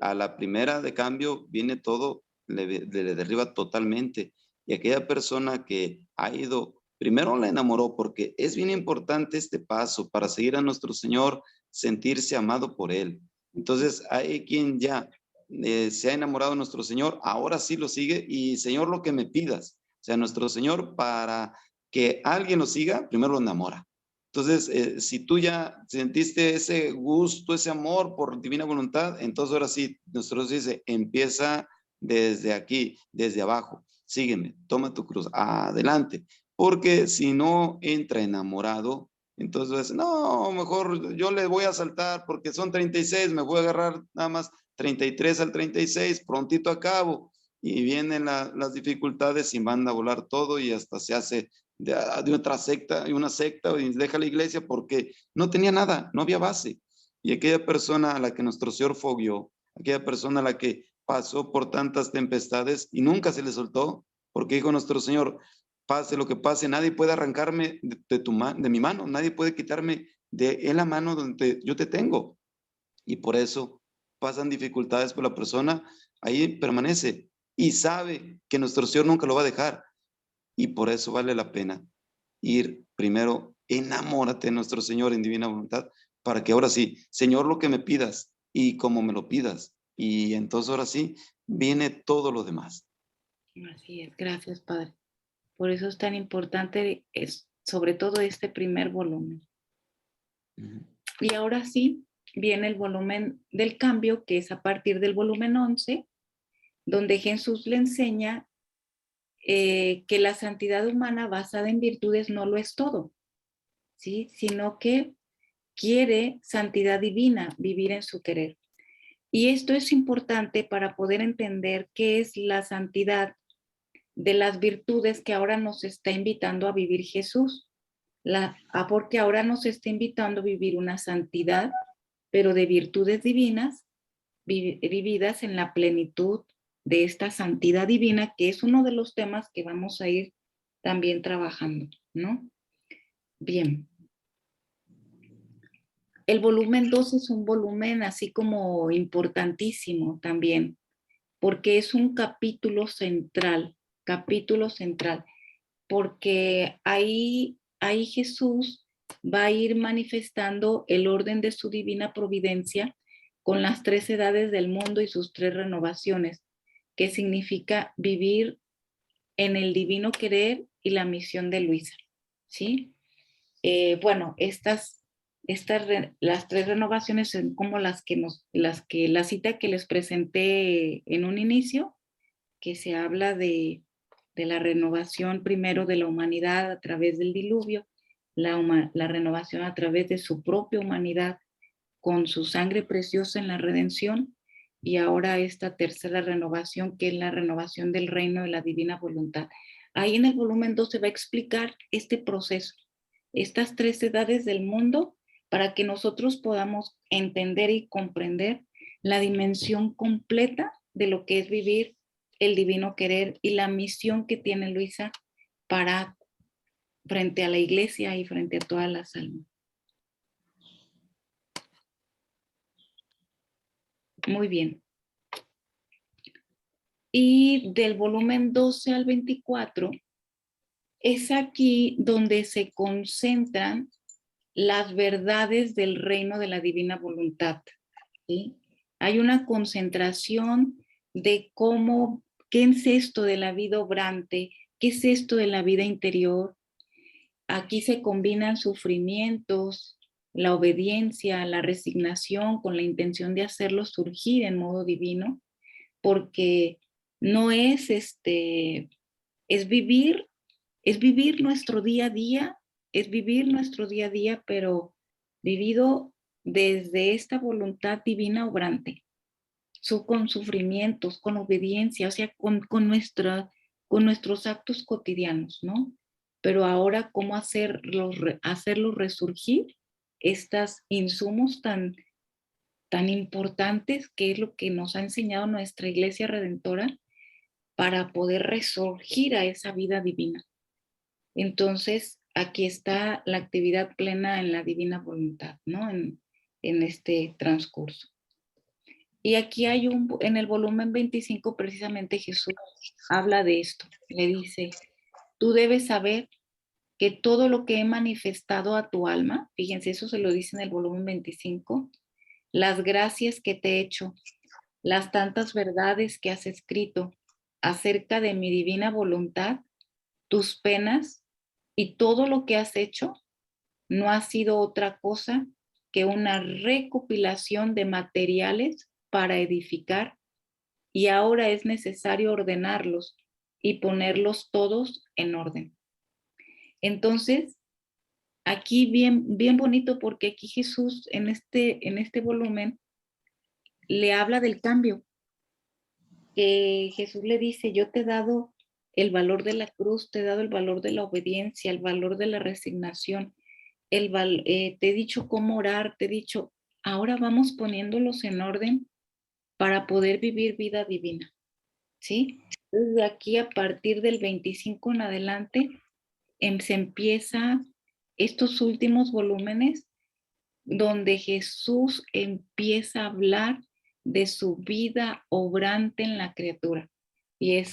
A la primera de cambio viene todo, le derriba totalmente. Y aquella persona que ha ido, primero la enamoró, porque es bien importante este paso para seguir a nuestro Señor, sentirse amado por Él. Entonces hay quien ya se ha enamorado de nuestro Señor, ahora sí lo sigue y Señor, lo que me pidas. O sea, nuestro Señor, para que alguien lo siga, primero lo enamora. Entonces, si tú ya sentiste ese gusto, ese amor por divina voluntad, entonces ahora sí, nuestro Dios dice, empieza desde aquí, desde abajo, sígueme, toma tu cruz, adelante. Porque si no entra enamorado, entonces, no, mejor yo le voy a saltar porque son 36, me voy a agarrar nada más 33 al 36, prontito acabo. Y vienen las dificultades y manda a volar todo y hasta se hace de otra secta, y una secta, y deja la iglesia porque no tenía nada, no había base. Y aquella persona a la que nuestro Señor fogueó, aquella persona a la que pasó por tantas tempestades y nunca se le soltó, porque dijo nuestro Señor, pase lo que pase, nadie puede arrancarme de mi mano, nadie puede quitarme de la mano donde yo te tengo. Y por eso pasan dificultades por la persona, ahí permanece y sabe que nuestro Señor nunca lo va a dejar. Y por eso vale la pena ir primero, enamórate de nuestro Señor en divina voluntad, para que ahora sí, Señor, lo que me pidas y como me lo pidas. Y entonces ahora sí, viene todo lo demás. Así es, gracias, Padre. Por eso es tan importante, sobre todo este primer volumen. Y ahora sí, viene el volumen del cambio, que es a partir del volumen 11, donde Jesús le enseña que la santidad humana basada en virtudes no lo es todo, ¿sí? Sino que quiere santidad divina, vivir en su querer. Y esto es importante para poder entender qué es la santidad de las virtudes que ahora nos está invitando a vivir Jesús. Porque ahora nos está invitando a vivir una santidad, pero de virtudes divinas, vividas en la plenitud de esta santidad divina, que es uno de los temas que vamos a ir también trabajando, ¿no? Bien. El volumen 2 es un volumen así como importantísimo también, porque es un capítulo central, porque ahí Jesús va a ir manifestando el orden de su divina providencia con las 3 edades del mundo y sus 3 renovaciones, que significa vivir en el divino querer y la misión de Luisa, ¿sí? Bueno, las 3 renovaciones son como la cita que les presenté en un inicio, que se habla de la renovación primero de la humanidad a través del diluvio, la renovación a través de su propia humanidad con su sangre preciosa en la redención, y ahora esta tercera renovación, que es la renovación del reino de la divina voluntad. Ahí en el volumen 2 se va a explicar este proceso, estas 3 edades del mundo, para que nosotros podamos entender y comprender la dimensión completa de lo que es vivir el divino querer y la misión que tiene Luisa para frente a la iglesia y frente a todas las almas. Muy bien. Y del volumen 12 al 24 es aquí donde se concentran las verdades del reino de la divina voluntad, ¿sí? Hay una concentración de qué es esto de la vida obrante, qué es esto de la vida interior. Aquí se combinan sufrimientos, la obediencia, la resignación con la intención de hacerlo surgir en modo divino, porque no es es vivir nuestro día a día, pero vivido desde esta voluntad divina obrante, con sufrimientos, con obediencia, o sea, con nuestros actos cotidianos, ¿no? Pero ahora, ¿cómo hacerlos resurgir estos insumos tan importantes, que es lo que nos ha enseñado nuestra Iglesia Redentora, para poder resurgir a esa vida divina? Entonces, aquí está la actividad plena en la divina voluntad, ¿no? En este transcurso. Y aquí hay en el volumen 25, precisamente Jesús habla de esto. Le dice, tú debes saber que todo lo que he manifestado a tu alma, fíjense, eso se lo dice en el volumen 25, las gracias que te he hecho, las tantas verdades que has escrito acerca de mi divina voluntad, tus penas y todo lo que has hecho, no ha sido otra cosa que una recopilación de materiales para edificar, y ahora es necesario ordenarlos y ponerlos todos en orden. Entonces, aquí bien bonito, porque aquí Jesús en este volumen le habla del cambio. Jesús le dice, yo te he dado el valor de la cruz, te he dado el valor de la obediencia, el valor de la resignación, te he dicho cómo orar, te he dicho, ahora vamos poniéndolos en orden para poder vivir vida divina, ¿sí? Desde aquí, a partir del 25 en adelante, se empieza estos últimos volúmenes donde Jesús empieza a hablar de su vida obrante en la criatura. Y de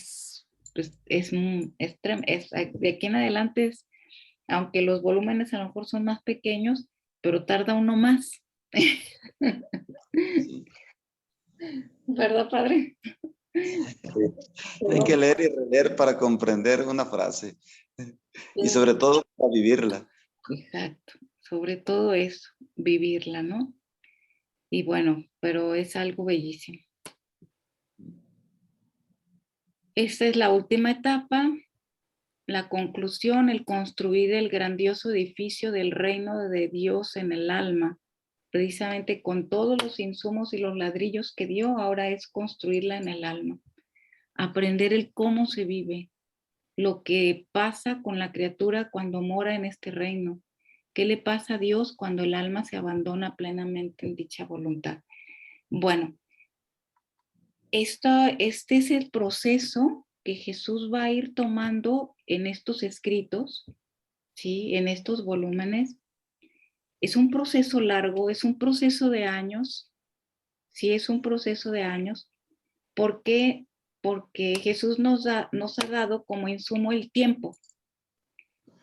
aquí en adelante, aunque los volúmenes a lo mejor son más pequeños, pero tarda uno más. Sí. ¿Verdad, padre? Hay que leer y releer para comprender una frase y sobre todo para vivirla. Exacto, sobre todo eso, vivirla, ¿no? Y bueno, pero es algo bellísimo. Esta es la última etapa, la conclusión, el construir el grandioso edificio del reino de Dios en el alma, precisamente con todos los insumos y los ladrillos que dio, ahora es construirla en el alma. Aprender el cómo se vive, lo que pasa con la criatura cuando mora en este reino. ¿Qué le pasa a Dios cuando el alma se abandona plenamente en dicha voluntad? Bueno, este es el proceso que Jesús va a ir tomando en estos escritos, ¿sí? En estos volúmenes. Es un proceso largo, es un proceso de años, sí, es un proceso de años. ¿Por qué? Porque Jesús nos ha dado como insumo el tiempo.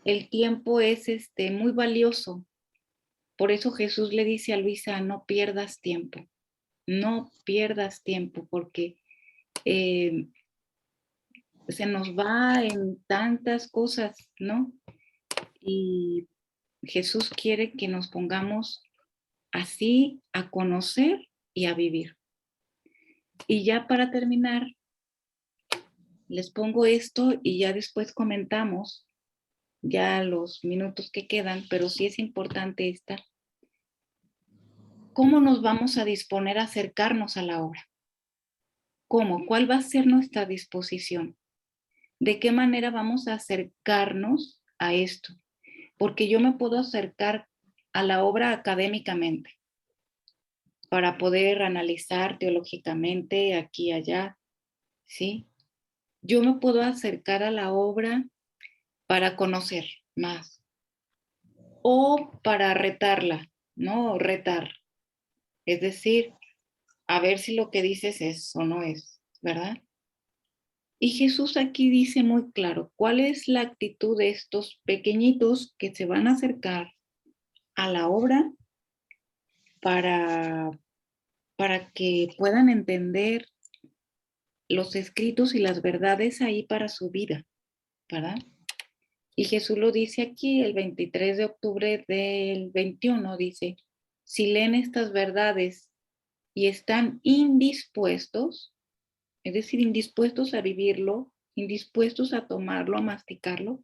El tiempo es muy valioso. Por eso Jesús le dice a Luisa, no pierdas tiempo, no pierdas tiempo, porque se nos va en tantas cosas, ¿no? Y Jesús quiere que nos pongamos así a conocer y a vivir. Y ya para terminar, les pongo esto y ya después comentamos ya los minutos que quedan, pero sí es importante esta. ¿Cómo nos vamos a disponer a acercarnos a la obra? ¿Cómo? ¿Cuál va a ser nuestra disposición? ¿De qué manera vamos a acercarnos a esto? Porque yo me puedo acercar a la obra académicamente para poder analizar teológicamente aquí y allá, ¿sí? Yo me puedo acercar a la obra para conocer más o para retarla, ¿no? Retar. Es decir, a ver si lo que dices es o no es, ¿verdad? Y Jesús aquí dice muy claro cuál es la actitud de estos pequeñitos que se van a acercar a la obra para que puedan entender los escritos y las verdades ahí para su vida, ¿verdad? Y Jesús lo dice aquí el 23 de octubre del 21, dice, si leen estas verdades y están indispuestos, es decir, indispuestos a vivirlo, indispuestos a tomarlo, a masticarlo,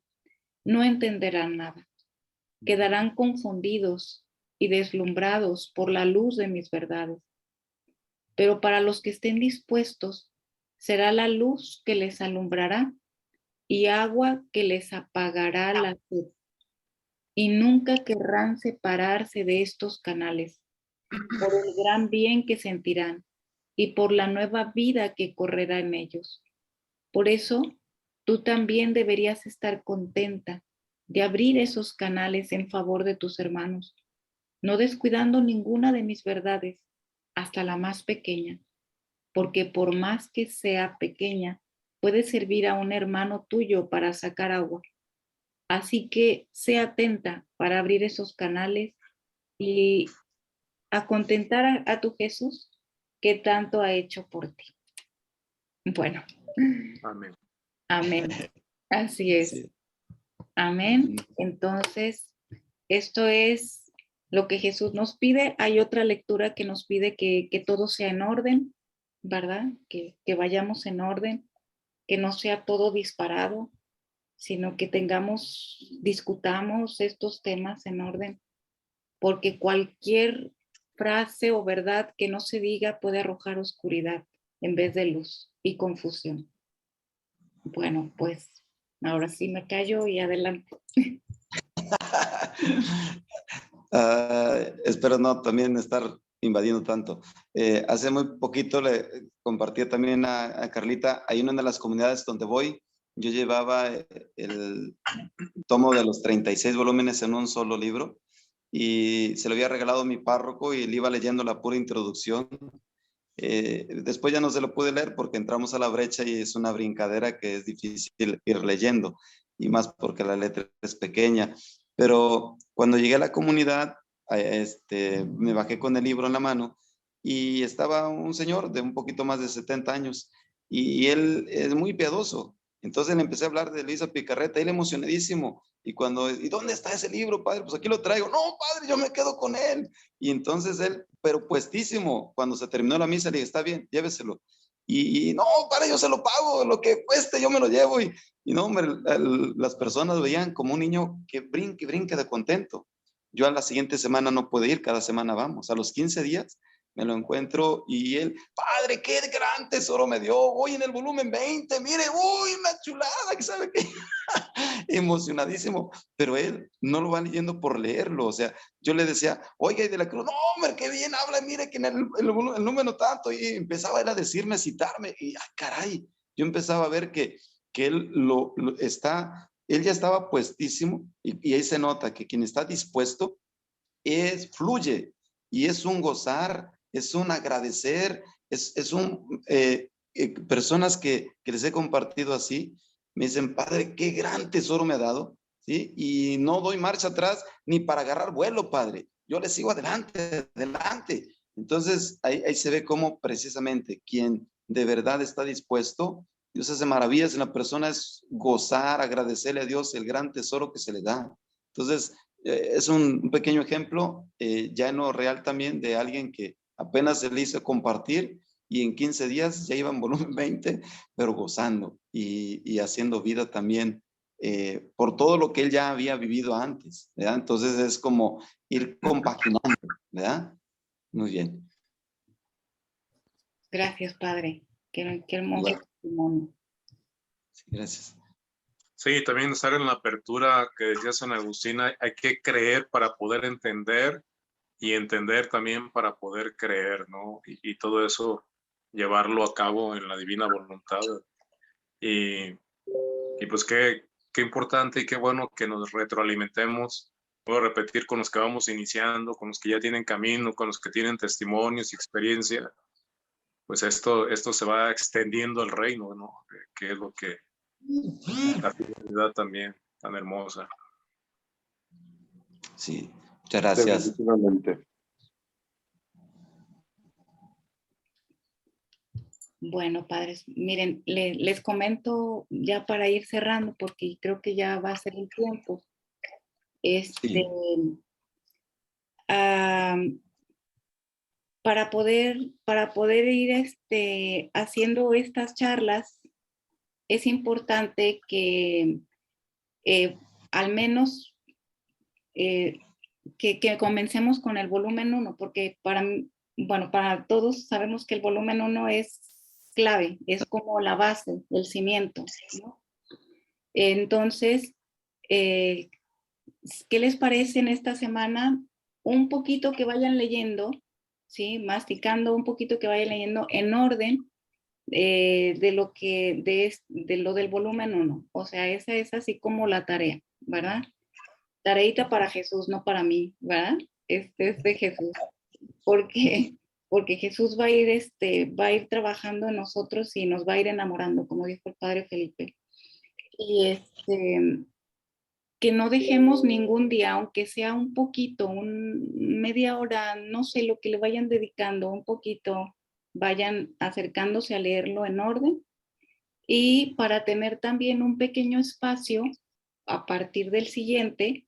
no entenderán nada. Quedarán confundidos y deslumbrados por la luz de mis verdades. Pero para los que estén dispuestos, será la luz que les alumbrará y agua que les apagará la sed. Y nunca querrán separarse de estos canales, por el gran bien que sentirán y por la nueva vida que correrá en ellos. Por eso, tú también deberías estar contenta de abrir esos canales en favor de tus hermanos, no descuidando ninguna de mis verdades, hasta la más pequeña, porque por más que sea pequeña, puede servir a un hermano tuyo para sacar agua. Así que sé atenta para abrir esos canales y a contentar a tu Jesús que tanto ha hecho por ti. Bueno. Amén. Amén. Así es. Sí. Amén. Entonces, esto es lo que Jesús nos pide. Hay otra lectura que nos pide que todo sea en orden, ¿verdad? Que vayamos en orden, que no sea todo disparado, sino que discutamos estos temas en orden, porque cualquier frase o verdad que no se diga puede arrojar oscuridad en vez de luz y confusión. Bueno, pues ahora sí me callo y adelante. Espero no también estar invadiendo tanto. Hace muy poquito le compartí también a Carlita, hay una de las comunidades donde voy, yo llevaba el tomo de los 36 volúmenes en un solo libro y se lo había regalado a mi párroco y le iba leyendo la pura introducción. Después ya no se lo pude leer porque entramos a la brecha y es una brincadera que es difícil ir leyendo y más porque la letra es pequeña. Pero cuando llegué a la comunidad, me bajé con el libro en la mano y estaba un señor de un poquito más de 70 años y él es muy piadoso. Entonces le empecé a hablar de Luisa Picarreta, él emocionadísimo. ¿Y dónde está ese libro, padre? Pues aquí lo traigo. No, padre, yo me quedo con él. Y entonces él, pero puestísimo, cuando se terminó la misa, le dije, está bien, lléveselo. Y no, padre, yo se lo pago, lo que cueste, yo me lo llevo. Y no, hombre, las personas veían como un niño que brinque de contento. Yo a la siguiente semana no pude ir, cada semana vamos. A los 15 días me lo encuentro y él, padre, qué gran tesoro me dio, voy en el volumen 20, mire, uy, una chulada, que sabe qué, emocionadísimo, pero él no lo va leyendo por leerlo, o sea, yo le decía, oiga, y de la Cruz, no, hombre, qué bien habla, mire que en el número tanto, y empezaba él a decirme, a citarme, y ay, caray, yo empezaba a ver que él él ya estaba puestísimo, y ahí se nota que quien está dispuesto fluye, y es un gozar, es un agradecer, es un, personas que les he compartido así, me dicen, padre, qué gran tesoro me ha dado, ¿sí? Y no doy marcha atrás ni para agarrar vuelo, padre, yo le sigo adelante, adelante. Entonces, ahí se ve cómo precisamente quien de verdad está dispuesto, Dios hace maravillas en la persona, es gozar, agradecerle a Dios el gran tesoro que se le da. Entonces, es un pequeño ejemplo, ya en lo real también, de alguien que apenas se le hizo compartir y en 15 días ya iba en volumen 20, pero gozando y haciendo vida también por todo lo que él ya había vivido antes, ¿verdad? Entonces es como ir compaginando, ¿verdad? Muy bien. Gracias, Padre. Qué hermoso Igual. testimonio. Sí, gracias. Sí, también estar en la apertura que decía San Agustín, hay que creer para poder entender y entender también para poder creer, ¿no? Y todo eso llevarlo a cabo en la divina voluntad. Y pues qué importante y qué bueno que nos retroalimentemos. Puedo repetir, con los que vamos iniciando, con los que ya tienen camino, con los que tienen testimonios y experiencia, pues esto se va extendiendo el reino, ¿no? Que es lo que la finalidad también tan hermosa. Sí, muchas gracias. Definitivamente. Bueno, padres, miren, les comento ya para ir cerrando, porque creo que ya va a ser el tiempo. Sí. Para poder ir haciendo estas charlas, es importante que al menos que comencemos con el volumen 1, porque para todos sabemos que el volumen 1 es clave, es como la base, el cimiento, ¿no? Entonces, ¿qué les parece en esta semana? Un poquito que vayan leyendo, ¿sí? Masticando un poquito, que vayan leyendo en orden de lo del volumen 1. O sea, esa es así como la tarea, ¿verdad? Tareita para Jesús, no para mí, ¿verdad? Este es de Jesús. Porque Jesús va a ir trabajando en nosotros y nos va a ir enamorando, como dijo el padre Felipe. Y que no dejemos ningún día, aunque sea un poquito, media hora, no sé, lo que le vayan dedicando, un poquito, vayan acercándose a leerlo en orden. Y para tener también un pequeño espacio a partir del siguiente,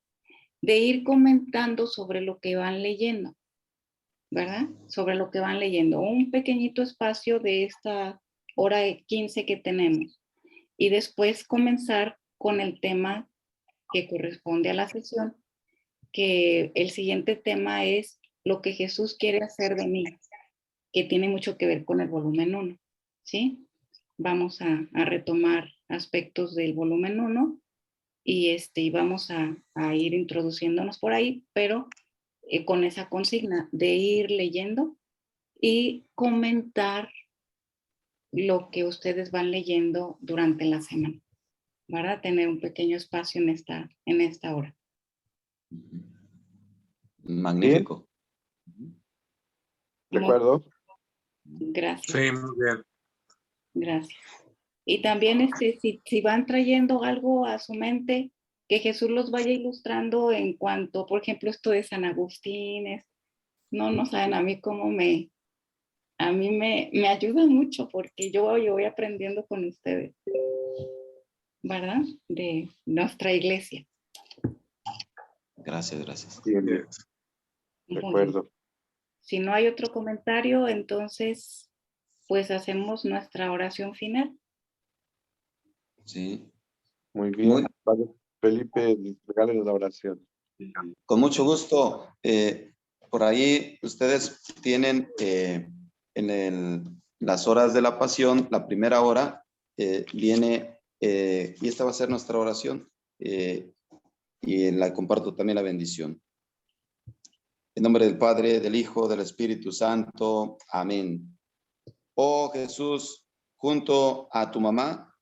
de ir comentando sobre lo que van leyendo, ¿verdad? Sobre lo que van leyendo. Un pequeñito espacio de esta hora 15 que tenemos. Y después comenzar con el tema que corresponde a la sesión, que el siguiente tema es lo que Jesús quiere hacer de mí, que tiene mucho que ver con el volumen 1, ¿sí? Vamos a retomar aspectos del volumen 1 y vamos a ir introduciéndonos por ahí, pero con esa consigna de ir leyendo y comentar lo que ustedes van leyendo durante la semana, ¿verdad? Tener un pequeño espacio en esta hora. Magnífico. ¿De acuerdo? Gracias. Sí, muy bien. Gracias. Y también si van trayendo algo a su mente, que Jesús los vaya ilustrando en cuanto, por ejemplo, esto de San Agustín, no saben a mí cómo me ayuda mucho, porque yo voy aprendiendo con ustedes, ¿verdad? De nuestra iglesia. Gracias, gracias. Bien, bien. De acuerdo. Si no hay otro comentario, entonces, pues hacemos nuestra oración final. Sí. Muy bien. Padre Felipe, regálenos la oración. Con mucho gusto. por ahí ustedes tienen las horas de la pasión, la primera hora viene, y esta va a ser nuestra oración, y la comparto también la bendición. En nombre del Padre, del Hijo, del Espíritu Santo. Amén. Oh Jesús, junto a tu mamá,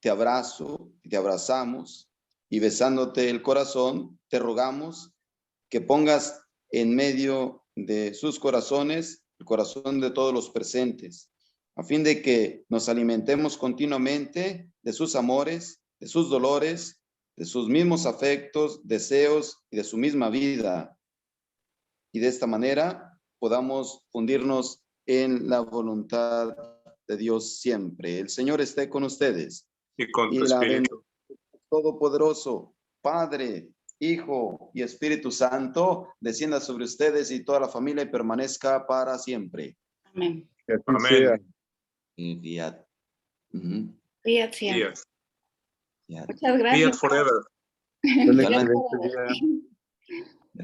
te abrazo y te abrazamos, y besándote el corazón, te rogamos que pongas en medio de sus corazones el corazón de todos los presentes, a fin de que nos alimentemos continuamente de sus amores, de sus dolores, de sus mismos afectos, deseos y de su misma vida. Y de esta manera podamos fundirnos en la voluntad de Dios siempre. El Señor esté con ustedes. Y con tu Y la espíritu. Todopoderoso, Padre, Hijo y Espíritu Santo, descienda sobre ustedes y toda la familia y permanezca para siempre. Amén. Que así Amén. sea. Y fiat. Fiat siempre. Fiat. Fiat. Muchas Fiat gracias. forever. Un Ya lo excelente día.